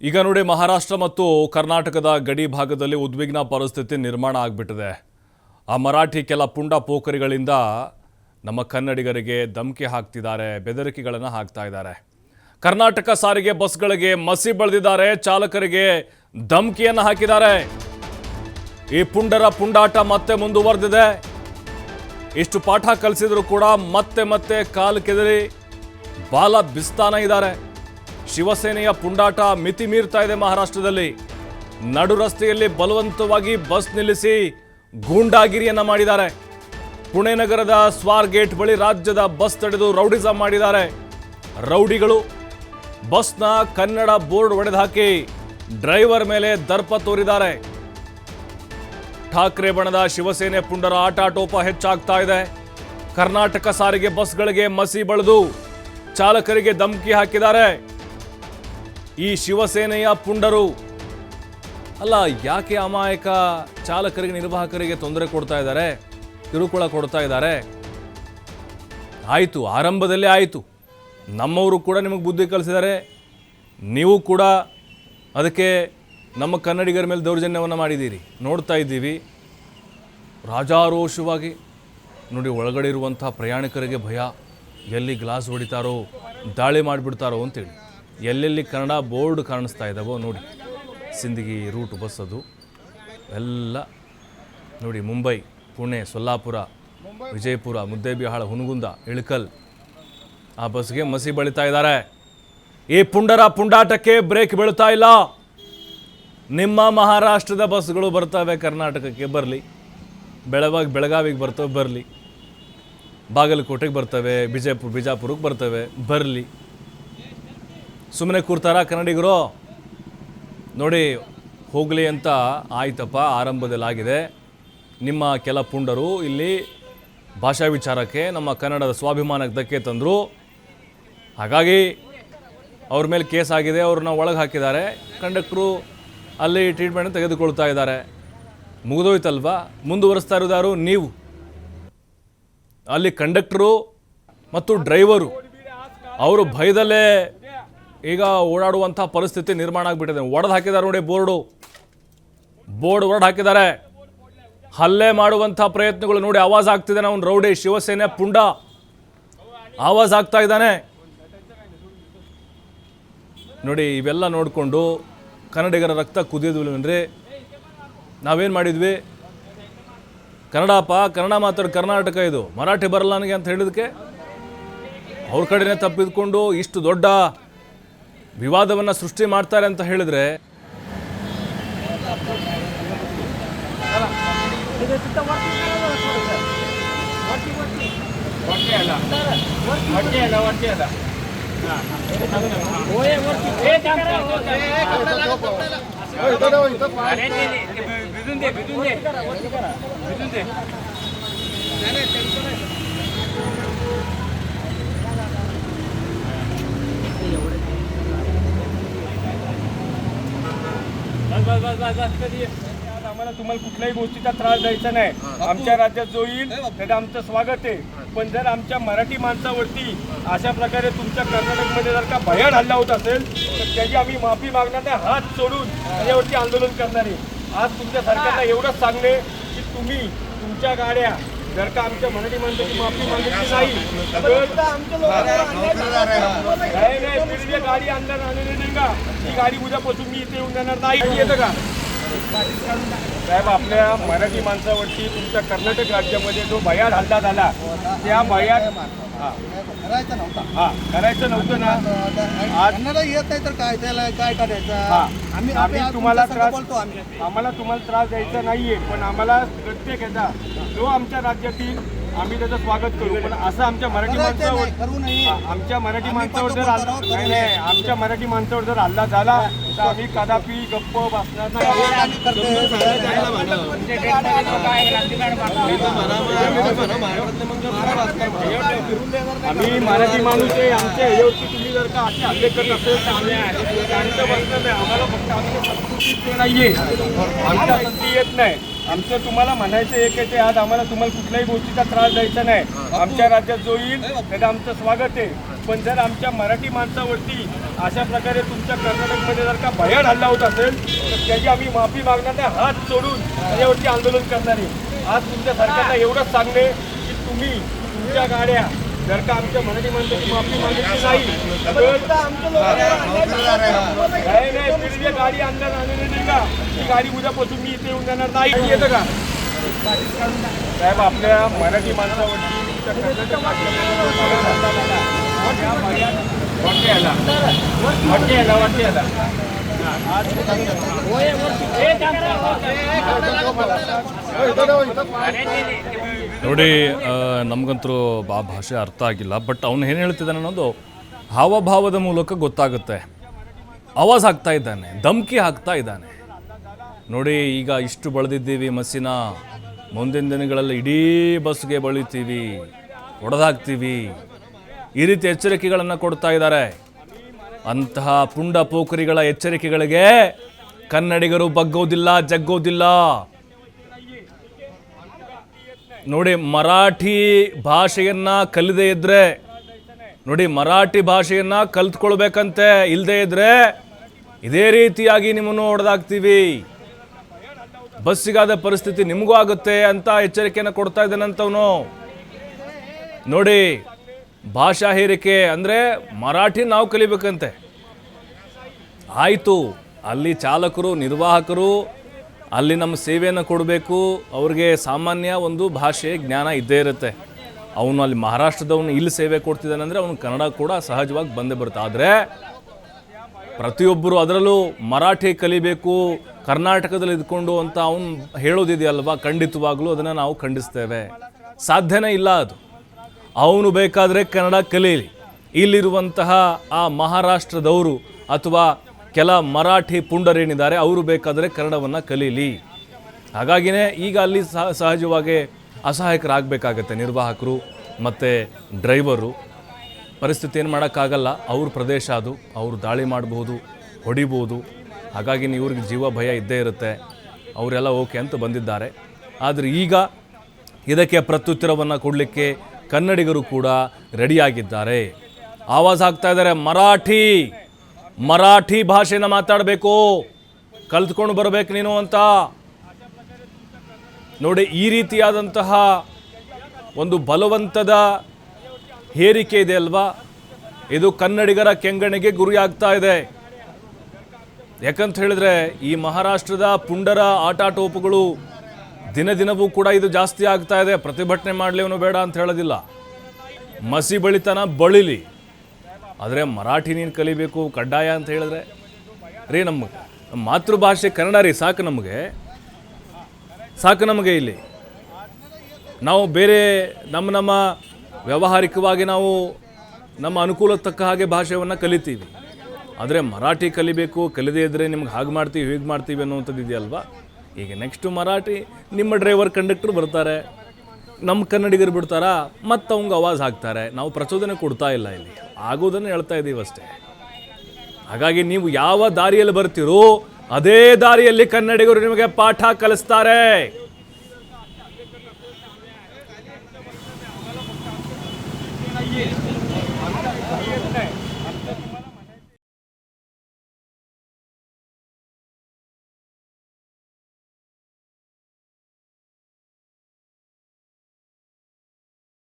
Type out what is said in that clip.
ಈಗ ನೋಡಿ ಮಹಾರಾಷ್ಟ್ರ ಮತ್ತು ಕರ್ನಾಟಕದ ಗಡಿ ಭಾಗದಲ್ಲಿ ಉದ್ವಿಗ್ನ ಪರಿಸ್ಥಿತಿ ನಿರ್ಮಾಣ ಆಗಿಬಿಟ್ಟಿದೆ. ಆ ಮರಾಠಿ ಕೆಲ ಪುಂಡ ಪೋಖರಿಗಳಿಂದ ನಮ್ಮ ಕನ್ನಡಿಗರಿಗೆ ಧಮಕಿ ಹಾಕ್ತಿದ್ದಾರೆ, ಬೆದರಿಕೆಗಳನ್ನು ಹಾಕ್ತಾ ಇದ್ದಾರೆ. ಕರ್ನಾಟಕ ಸಾರಿಗೆ ಬಸ್ಗಳಿಗೆ ಮಸಿ ಬಳಿದಿದ್ದಾರೆ, ಚಾಲಕರಿಗೆ ಧಮಕಿಯನ್ನು ಹಾಕಿದ್ದಾರೆ. ಈ ಪುಂಡರ ಪುಂಡಾಟ ಮತ್ತೆ ಮುಂದುವರೆದಿದೆ. ಇಷ್ಟು ಪಾಠ ಕಲಿಸಿದ್ರು ಕೂಡ ಮತ್ತೆ ಕಾಲು ಕೆದರಿ ಬಾಲ ಬಿಸ್ತಾನ ಇದ್ದಾರೆ. ಶಿವಸೇನೆಯ ಪುಂಡಾಟ ಮಿತಿ ಮೀರ್ತಾ ಇದೆ. ಮಹಾರಾಷ್ಟ್ರದಲ್ಲಿ ನಡು ರಸ್ತೆಯಲ್ಲಿ ಬಲವಂತವಾಗಿ ಬಸ್ ನಿಲ್ಲಿಸಿ ಗೂಂಡಾಗಿರಿಯನ್ನ ಮಾಡಿದ್ದಾರೆ. ಪುಣೆ ನಗರದ ಸ್ವಾರ್ ಗೇಟ್ ಬಳಿ ರಾಜ್ಯದ ಬಸ್ ತಡೆದು ರೌಡಿಸಂ ಮಾಡಿದ್ದಾರೆ. ರೌಡಿಗಳು ಬಸ್ನ ಕನ್ನಡ ಬೋರ್ಡ್ ಒಡೆದು ಹಾಕಿ ಡ್ರೈವರ್ ಮೇಲೆ ದರ್ಪ ತೋರಿದ್ದಾರೆ. ಠಾಕ್ರೆ ಬಣದ ಶಿವಸೇನೆ ಪುಂಡರ ಆಟಾಟೋಪ ಹೆಚ್ಚಾಗ್ತಾ ಇದೆ. ಕರ್ನಾಟಕ ಸಾರಿಗೆ ಬಸ್ಗಳಿಗೆ ಮಸಿ ಬಳಿದು ಚಾಲಕರಿಗೆ ಧಮಕಿ ಹಾಕಿದ್ದಾರೆ. ಈ ಶಿವಸೇನೆಯ ಪುಂಡರು ಅಲ್ಲ, ಯಾಕೆ ಅಮಾಯಕ ಚಾಲಕರಿಗೆ ನಿರ್ವಾಹಕರಿಗೆ ತೊಂದರೆ ಕೊಡ್ತಾ ಇದ್ದಾರೆ, ಕಿರುಕುಳ ಕೊಡ್ತಾ ಇದ್ದಾರೆ? ಆಯಿತು, ಆರಂಭದಲ್ಲೇ ಆಯಿತು. ನಮ್ಮವರು ಕೂಡ ನಿಮಗೆ ಬುದ್ಧಿ ಕಲಿಸಿದ್ದಾರೆ. ನೀವು ಕೂಡ ಅದಕ್ಕೆ ನಮ್ಮ ಕನ್ನಡಿಗರ ಮೇಲೆ ದೌರ್ಜನ್ಯವನ್ನು ಮಾಡಿದ್ದೀರಿ, ನೋಡ್ತಾ ಇದ್ದೀವಿ. ರಾಜಾರೋಷವಾಗಿ ನೋಡಿ, ಒಳಗಡೆ ಇರುವಂಥ ಪ್ರಯಾಣಿಕರಿಗೆ ಭಯ, ಎಲ್ಲಿ ಗ್ಲಾಸ್ ಹೊಡಿತಾರೋ, ದಾಳಿ ಮಾಡಿಬಿಡ್ತಾರೋ ಅಂತೇಳಿ. ಎಲ್ಲೆಲ್ಲಿ ಕನ್ನಡ ಬೋರ್ಡ್ ಕಾಣಿಸ್ತಾ ಇದ್ದಾವೋ ನೋಡಿ, ಸಿಂದಗಿ ರೂಟ್ ಬಸ್ ಅದು ಎಲ್ಲ ನೋಡಿ. ಮುಂಬೈ, ಪುಣೆ, ಸೊಲ್ಲಾಪುರ, ವಿಜಯಪುರ, ಮುದ್ದೇಬಿಹಾಳ, ಹುನಗುಂದ, ಇಳಕಲ್ ಆ ಬಸ್ಗೆ ಮಸಿ ಬಳಿತಾ ಇದ್ದಾರೆ. ಈ ಪುಂಡರ ಪುಂಡಾಟಕ್ಕೆ ಬ್ರೇಕ್ ಬೀಳ್ತಾ ಇಲ್ಲ. ನಿಮ್ಮ ಮಹಾರಾಷ್ಟ್ರದ ಬಸ್ಗಳು ಬರ್ತವೆ ಕರ್ನಾಟಕಕ್ಕೆ, ಬರಲಿ. ಬೆಳಗಾವಿಗೆ ಬರ್ತವೆ, ಬರಲಿ. ಬಾಗಲಕೋಟೆಗೆ ಬರ್ತವೆ, ಬಿಜಾಪುರಕ್ಕೆ ಬರ್ತವೆ, ಬರಲಿ. ಸುಮ್ಮನೆ ಕೂರ್ತಾರ ಕನ್ನಡಿಗರು? ನೋಡಿ, ಹೋಗಲಿ ಅಂತ ಆಯ್ತಪ್ಪ, ಆರಂಭದಲ್ಲಾಗಿದೆ. ನಿಮ್ಮ ಕೆಲ ಪುಂಡರು ಇಲ್ಲಿ ಭಾಷಾ ವಿಚಾರಕ್ಕೆ, ನಮ್ಮ ಕನ್ನಡದ ಸ್ವಾಭಿಮಾನಕ್ಕೆ ಧಕ್ಕೆ ತಂದರು. ಹಾಗಾಗಿ ಅವ್ರ ಮೇಲೆ ಕೇಸ್ ಆಗಿದೆ, ಅವ್ರನ್ನ ಒಳಗೆ ಹಾಕಿದ್ದಾರೆ. ಕಂಡಕ್ಟ್ರು ಅಲ್ಲಿ ಟ್ರೀಟ್ಮೆಂಟ್ ತೆಗೆದುಕೊಳ್ತಾ ಇದ್ದಾರೆ. ಮುಗಿದೋಯ್ತಲ್ವಾ? ಮುಂದುವರಿಸ್ತಾ ಇರೋದಾರು ನೀವು. ಅಲ್ಲಿ ಕಂಡಕ್ಟ್ರು ಮತ್ತು ಡ್ರೈವರು ಅವರು ಭಯದಲ್ಲೇ ಈಗ ಓಡಾಡುವಂಥ ಪರಿಸ್ಥಿತಿ ನಿರ್ಮಾಣ ಆಗಿಬಿಟ್ಟಿದೆ. ಒಡೆದು ಹಾಕಿದ್ದಾರೆ ನೋಡಿ, ಬೋರ್ಡ್ ಒಡೆದು ಹಾಕಿದ್ದಾರೆ. ಹಲ್ಲೆ ಮಾಡುವಂಥ ಪ್ರಯತ್ನಗಳು ನೋಡಿ, ಆವಾಜ್ ಆಗ್ತಿದ್ದಾನೆ. ಅವನು ರೌಡಿ ಶಿವಸೇನೆ ಪುಂಡ ಆವಾಜ್ ಆಗ್ತಾ ಇದ್ದಾನೆ ನೋಡಿ. ಇವೆಲ್ಲ ನೋಡಿಕೊಂಡು ಕನ್ನಡಿಗರ ರಕ್ತ ಕುದಿಯೋದಿಲ್ವೇನ್ರಿ? ನಾವೇನು ಮಾಡಿದ್ವಿ? ಕನ್ನಡ ಮಾತಾಡೋ ಕರ್ನಾಟಕ ಇದು, ಮರಾಠಿ ಬರಲ್ಲ ನನಗೆ ಅಂತ ಹೇಳಿದಕ್ಕೆ ಅವ್ರ ಕಡೆನೇ ತಪ್ಪಿದ್ಕೊಂಡು ಇಷ್ಟು ದೊಡ್ಡ ವಿವಾದವನ್ನು ಸೃಷ್ಟಿ ಮಾಡ್ತಾರೆ ಅಂತ ಹೇಳಿದ್ರೆ आम्हाला तुम्हाला कुठल्याही गोष्टीचा त्रास द्यायचा नाही. आमच्या राज्यात जो येईल त्याचं आमचं स्वागत आहे. पण जर आमच्या मराठी माणसावरती अशा प्रकारे तुमच्या कर्नाटकमध्ये जर का भयान हल्ला होत असेल तर त्याची आम्ही माफी मागणार नाही. हात सोडून त्याच्यावरती आंदोलन करणार आहे. आज तुमच्या सरकारला एवढंच सांगणे की तुम्ही तुमच्या गाड्या जर का आमच्या मराठी माणसाची माफी मागितली नाही तर गाडी अंदर आणली नाही का, ही गाडी उद्यापासून मी इथे येऊन जाणार नाही. येतं का साहेब? आपल्या मराठी माणसावरती तुमच्या कर्नाटक राज्यामध्ये जो भयान हल्ला झाला, त्या भयान करायचं नव्हतं ना. आज येत नाही तर काय त्याला काय करायचं? आम्ही तुम्हाला त्रास, आम्हाला तुम्हाला त्रास द्यायचा नाहीये. पण आम्हाला प्रत्येकाचा जो आमच्या राज्यातील आम्ही त्याचं स्वागत करू. पण असं आमच्या मराठी माणसावर, आमच्या मराठी माणसावर जर नाही, आमच्या मराठी माणसावर जर हल्ला झाला तर आम्ही कदापि गप्प बसणार नाही. आम्ही मराठी माणूस आहे. आमच्या ह्याच्यावरती तुम्ही जर का असे हल्ले करत असेल तर आम्ही शांत बसणार नाही. आम्हाला फक्त आमच्या संस्कृतीत नाहीये, आमच्या संधी येत नाही. आमचं तुम्हाला म्हणायचं एक आहे, आज आम्हाला तुम्हाला कुठल्याही गोष्टीचा त्रास द्यायचा नाही. आमच्या राज्यात जो येईल त्याचं आमचं स्वागत आहे. पण जर आमच्या मराठी माणसावरती अशा प्रकारे तुमच्या कर्नाटकमध्ये जर का भयान हल्ला होत असेल तर त्याची आम्ही माफी मागणार नाही, हात सोडून त्याच्यावरती आंदोलन करणार आहे. आज तुमच्या सरकारला एवढंच सांगणे की तुम्ही तुमच्या गाड्या जर का आमच्या मराठी माणसाची माफी मागितली नाही तर नाही फिर ये गाडी अंदर आने नाही का ही गाडी उद्यापासून मी इथे येऊन जाणार नाही. येतं का साहेब? आपल्या मराठी माणसावरती तुमच्या कर्नाटक ನೋಡಿ, ನಮಗಂತೂ ಆ ಭಾಷೆ ಅರ್ಥ ಆಗಿಲ್ಲ. ಬಟ್ ಅವನು ಏನು ಹೇಳ್ತಿದ್ದಾನೆ ಅನ್ನೋದು ಹಾವಭಾವದ ಮೂಲಕ ಗೊತ್ತಾಗುತ್ತೆ. ಆವಾಜ್ ಹಾಕ್ತಾ ಇದ್ದಾನೆ, ಧಮ್ಕಿ ಹಾಕ್ತಾ ಇದ್ದಾನೆ. ನೋಡಿ, ಈಗ ಇಷ್ಟು ಬಳದಿದ್ದೀವಿ ಮಸ್ಸಿನ, ಮುಂದಿನ ದಿನಗಳಲ್ಲಿ ಇಡೀ ಬಸ್ಗೆ ಬಳಿತೀವಿ, ಹೊಡೆದಾಕ್ತೀವಿ, ಈ ರೀತಿ ಎಚ್ಚರಿಕೆಗಳನ್ನು ಕೊಡ್ತಾ ಇದ್ದಾರೆ. ಅಂತಹ ಪುಂಡ ಪೋಖರಿಗಳ ಎಚ್ಚರಿಕೆಗಳಿಗೆ ಕನ್ನಡಿಗರು ಬಗ್ಗೋದಿಲ್ಲ, ಜಗ್ಗೋದಿಲ್ಲ. ನೋಡಿ, ಮರಾಠಿ ಭಾಷೆಯನ್ನ ಕಲಿದೇ ಇದ್ರೆ, ನೋಡಿ ಮರಾಠಿ ಭಾಷೆಯನ್ನ ಕಲ್ತ್ಕೊಳ್ಬೇಕಂತೆ, ಇಲ್ಲದೆ ಇದ್ರೆ ಇದೇ ರೀತಿಯಾಗಿ ನಿಮ್ಮನ್ನು ಹೊಡೆದಾಕ್ತೀವಿ, ಬಸ್ಸಿಗಾದ ಪರಿಸ್ಥಿತಿ ನಿಮಗೂ ಆಗುತ್ತೆ ಅಂತ ಎಚ್ಚರಿಕೆಯನ್ನು ಕೊಡ್ತಾ ಇದ್ದಾನಂತವನು. ನೋಡಿ, ಭಾಷಾ ಹೇರಿಕೆ ಅಂದರೆ ಮರಾಠಿ ನಾವು ಕಲಿಬೇಕಂತೆ. ಆಯಿತು, ಅಲ್ಲಿ ಚಾಲಕರು, ನಿರ್ವಾಹಕರು ಅಲ್ಲಿ ನಮ್ಮ ಸೇವೆಯನ್ನು ಕೊಡಬೇಕು, ಅವ್ರಿಗೆ ಸಾಮಾನ್ಯ ಒಂದು ಭಾಷೆ ಜ್ಞಾನ ಇದ್ದೇ ಇರುತ್ತೆ. ಅವನು ಅಲ್ಲಿ ಮಹಾರಾಷ್ಟ್ರದವನು ಇಲ್ಲಿ ಸೇವೆ ಕೊಡ್ತಿದ್ದಾನೆ ಅಂದರೆ ಅವನು ಕನ್ನಡ ಕೂಡ ಸಹಜವಾಗಿ ಬಂದೇ ಬರುತ್ತೆ. ಆದರೆ ಪ್ರತಿಯೊಬ್ಬರು ಅದರಲ್ಲೂ ಮರಾಠಿ ಕಲಿಬೇಕು ಕರ್ನಾಟಕದಲ್ಲಿ ಇದ್ಕೊಂಡು ಅಂತ ಅವನು ಹೇಳೋದಿದೆಯಲ್ವಾ, ಖಂಡಿತವಾಗ್ಲೂ ಅದನ್ನು ನಾವು ಖಂಡಿಸ್ತೇವೆ. ಸಾಧ್ಯನೇ ಇಲ್ಲ ಅದು. ಅವನು ಬೇಕಾದರೆ ಕನ್ನಡ ಕಲೀಲಿ, ಇಲ್ಲಿರುವಂತಹ ಆ ಮಹಾರಾಷ್ಟ್ರದವರು ಅಥವಾ ಕೆಲ ಮರಾಠಿ ಪುಂಡರೇನಿದ್ದಾರೆ ಅವರು ಬೇಕಾದರೆ ಕನ್ನಡವನ್ನು ಕಲೀಲಿ. ಹಾಗಾಗಿನೇ ಈಗ ಅಲ್ಲಿ ಸಹಜವಾಗಿ ಅಸಹಾಯಕರಾಗಬೇಕಾಗತ್ತೆ ನಿರ್ವಾಹಕರು ಮತ್ತು ಡ್ರೈವರು. ಪರಿಸ್ಥಿತಿ ಏನು ಮಾಡೋಕ್ಕಾಗಲ್ಲ, ಅವ್ರ ಪ್ರದೇಶ ಅದು, ಅವರು ದಾಳಿ ಮಾಡಬಹುದು, ಹೊಡಿಬೋದು. ಹಾಗಾಗಿ ಇವ್ರಿಗೆ ಜೀವ ಭಯ ಇದ್ದೇ ಇರುತ್ತೆ. ಅವರೆಲ್ಲ ಓಕೆ ಅಂತ ಬಂದಿದ್ದಾರೆ. ಆದರೆ ಈಗ ಇದಕ್ಕೆ ಪ್ರತ್ಯುತ್ತರವನ್ನು ಕೊಡಲಿಕ್ಕೆ ಕನ್ನಡಿಗರು ಕೂಡ ರೆಡಿಯಾಗಿದ್ದಾರೆ. ಆವಾಜ್ ಹಾಕ್ತಾ ಇದ್ದಾರೆ, ಮರಾಠಿ ಭಾಷೆನ ಮಾತಾಡಬೇಕು, ಕಲ್ತ್ಕೊಂಡು ಬರಬೇಕು ನೀನು ಅಂತ. ನೋಡಿ, ಈ ರೀತಿಯಾದಂತಹ ಒಂದು ಬಲವಂತದ ಹೇರಿಕೆ ಇದೆ ಅಲ್ವಾ, ಇದು ಕನ್ನಡಿಗರ ಕೆಂಗಣಿಗೆ ಗುರಿಯಾಗ್ತಾ ಇದೆ. ಯಾಕಂತ ಹೇಳಿದ್ರೆ ಈ ಮಹಾರಾಷ್ಟ್ರದ ಪುಂಡರ ಆಟಾಟೋಪುಗಳು ದಿನ ದಿನವೂ ಕೂಡ ಇದು ಜಾಸ್ತಿ ಆಗ್ತಾ ಇದೆ. ಪ್ರತಿಭಟನೆ ಮಾಡಲಿ ಅವನು ಬೇಡ ಅಂತ ಹೇಳೋದಿಲ್ಲ, ಮಸಿ ಬಳಿತನ ಬಳಿಲಿ, ಆದರೆ ಮರಾಠಿ ನೀನು ಕಲಿಬೇಕು ಕಡ್ಡಾಯ ಅಂತ ಹೇಳಿದ್ರೆ ರೀ, ನಮ್ಮ ಮಾತೃಭಾಷೆ ಕನ್ನಡ ರೀ, ಸಾಕು ನಮಗೆ. ಇಲ್ಲಿ ನಾವು ಬೇರೆ ನಮ್ಮ ವ್ಯಾವಹಾರಿಕವಾಗಿ ನಾವು ನಮ್ಮ ಅನುಕೂಲಕ್ಕೆ ತಕ್ಕ ಹಾಗೆ ಭಾಷೆಯನ್ನು ಕಲಿತೀವಿ. ಆದರೆ ಮರಾಠಿ ಕಲಿಬೇಕು, ಕಲಿದೇ ಇದ್ದರೆ ನಿಮ್ಗೆ ಹಾಗೆ ಮಾಡ್ತೀವಿ ಹೀಗೆ ಮಾಡ್ತೀವಿ ಅನ್ನುವಂಥದ್ದು ಇದೆಯಲ್ವಾ. ಈಗ ನೆಕ್ಸ್ಟು ಮರಾಠಿ ನಿಮ್ಮ ಡ್ರೈವರ್ ಕಂಡಕ್ಟರ್ ಬರ್ತಾರೆ, ನಮ್ಮ ಕನ್ನಡಿಗರು ಬಿಡ್ತಾರಾ, ಮತ್ತು ಅವಂಗೆ ಆವಾಜ್ ಹಾಕ್ತಾರೆ. ನಾವು ಪ್ರಚೋದನೆ ಕೊಡ್ತಾ ಇಲ್ಲ, ಇಲ್ಲಿ ಆಗೋದನ್ನು ಹೇಳ್ತಾ ಇದ್ದೀವಿ ಅಷ್ಟೇ. ಹಾಗಾಗಿ ನೀವು ಯಾವ ದಾರಿಯಲ್ಲಿ ಬರ್ತೀರೋ ಅದೇ ದಾರಿಯಲ್ಲಿ ಕನ್ನಡಿಗರು ನಿಮಗೆ ಪಾಠ ಕಲಿಸ್ತಾರೆ.